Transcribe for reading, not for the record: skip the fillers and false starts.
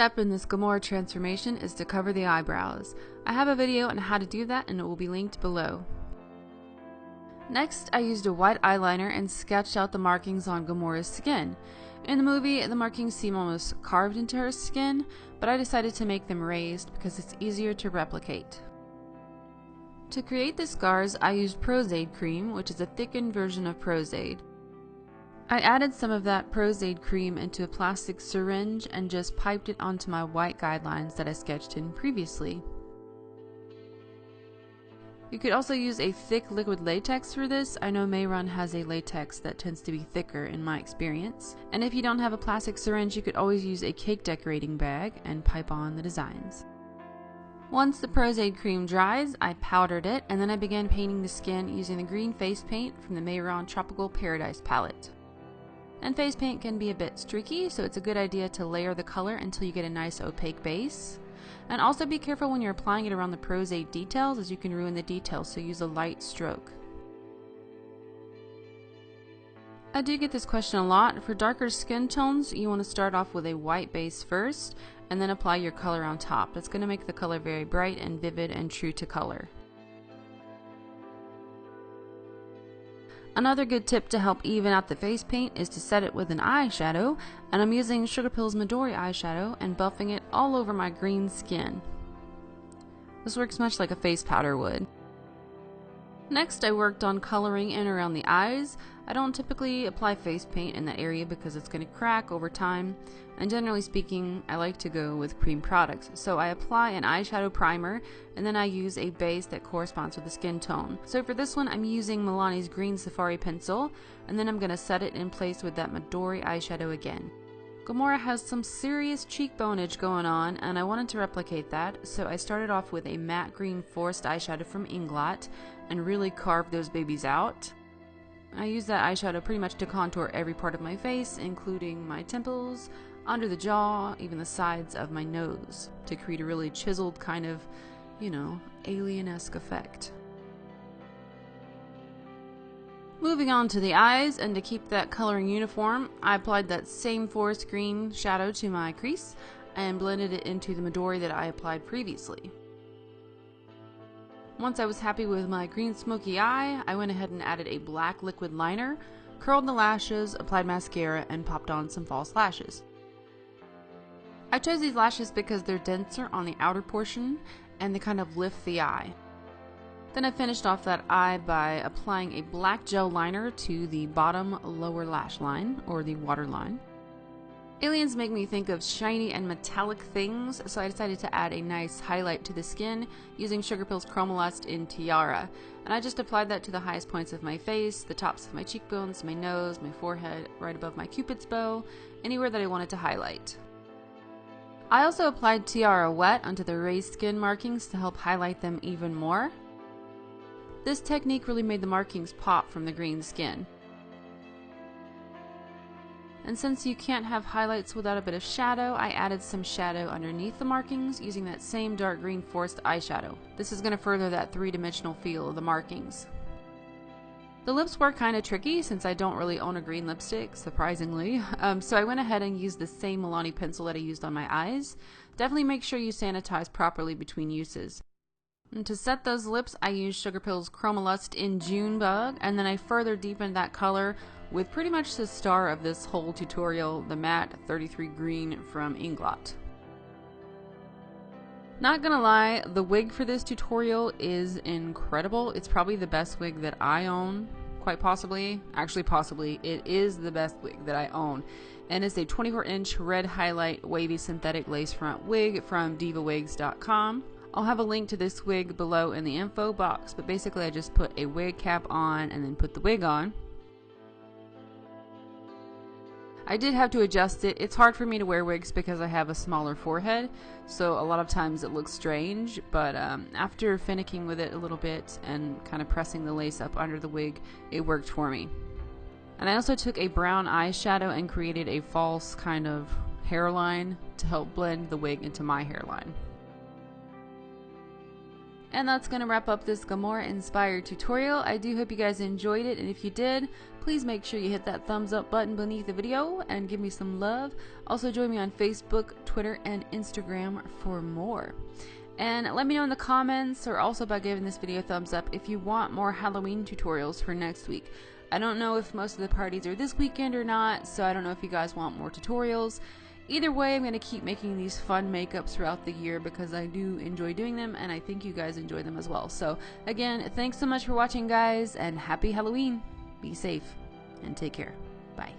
step in this Gamora transformation is to cover the eyebrows. I have a video on how to do that and it will be linked below. Next, I used a white eyeliner and sketched out the markings on Gamora's skin. In the movie, the markings seem almost carved into her skin, but I decided to make them raised because it's easier to replicate. To create the scars, I used Prozaid cream, which is a thickened version of Prozaid. I added some of that Prozaid cream into a plastic syringe and just piped it onto my white guidelines that I sketched in previously. You could also use a thick liquid latex for this. I know Mayron has a latex that tends to be thicker in my experience. And if you don't have a plastic syringe, you could always use a cake decorating bag and pipe on the designs. Once the Prozaid cream dries, I powdered it and then I began painting the skin using the green face paint from the Mayron Tropical Paradise palette. And face paint can be a bit streaky, so it's a good idea to layer the color until you get a nice opaque base. And also be careful when you're applying it around the Prozaid details, as you can ruin the details, so use a light stroke. I do get this question a lot. For darker skin tones, you want to start off with a white base first, and then apply your color on top. That's going to make the color very bright and vivid and true to color. Another good tip to help even out the face paint is to set it with an eyeshadow, and I'm using Sugarpill's Midori eyeshadow and buffing it all over my green skin. This works much like a face powder would. Next, I worked on coloring in around the eyes. I don't typically apply face paint in that area because it's going to crack over time, and generally speaking, I like to go with cream products. So I apply an eyeshadow primer, and then I use a base that corresponds with the skin tone. So for this one, I'm using Milani's Green Safari pencil, and then I'm going to set it in place with that Midori eyeshadow again. Gamora has some serious cheekboneage going on, and I wanted to replicate that, so I started off with a matte green forest eyeshadow from Inglot and really carved those babies out. I used that eyeshadow pretty much to contour every part of my face, including my temples, under the jaw, even the sides of my nose, to create a really chiseled kind of, alien-esque effect. Moving on to the eyes, and to keep that coloring uniform, I applied that same forest green shadow to my crease and blended it into the Midori that I applied previously. Once I was happy with my green smoky eye, I went ahead and added a black liquid liner, curled the lashes, applied mascara, and popped on some false lashes. I chose these lashes because they're denser on the outer portion and they kind of lift the eye. Then I finished off that eye by applying a black gel liner to the bottom lower lash line, or the waterline. Aliens make me think of shiny and metallic things, so I decided to add a nice highlight to the skin using Sugarpill's Chromolust in Tiara. And I just applied that to the highest points of my face, the tops of my cheekbones, my nose, my forehead, right above my cupid's bow, anywhere that I wanted to highlight. I also applied Tiara wet onto the raised skin markings to help highlight them even more. This technique really made the markings pop from the green skin. And since you can't have highlights without a bit of shadow, I added some shadow underneath the markings using that same dark green forest eyeshadow. This is going to further that three-dimensional feel of the markings. The lips were kind of tricky since I don't really own a green lipstick, surprisingly. So I went ahead and used the same Milani pencil that I used on my eyes. Definitely make sure you sanitize properly between uses. And to set those lips, I used Sugarpill's Chromolust in Junebug, and then I further deepened that color with pretty much the star of this whole tutorial, the matte 33 green from Inglot. Not gonna lie, the wig for this tutorial is incredible. It's probably the best wig that I own, quite possibly. Actually, possibly, it is the best wig that I own. And it's a 24-inch red highlight wavy synthetic lace front wig from divawigs.com. I'll have a link to this wig below in the info box, but basically I just put a wig cap on and then put the wig on. I did have to adjust it. It's hard for me to wear wigs because I have a smaller forehead, so a lot of times it looks strange, but after finicking with it a little bit and kind of pressing the lace up under the wig, it worked for me. And I also took a brown eyeshadow and created a false kind of hairline to help blend the wig into my hairline. And that's going to wrap up this Gamora inspired tutorial. I do hope you guys enjoyed it, and if you did, please make sure you hit that thumbs up button beneath the video and give me some love. Also join me on Facebook, Twitter, and Instagram for more. And let me know in the comments, or also by giving this video a thumbs up, if you want more Halloween tutorials for next week. I don't know if most of the parties are this weekend or not, so I don't know if you guys want more tutorials. Either way, I'm going to keep making these fun makeups throughout the year because I do enjoy doing them, and I think you guys enjoy them as well. So again, thanks so much for watching, guys, and happy Halloween. Be safe and take care. Bye.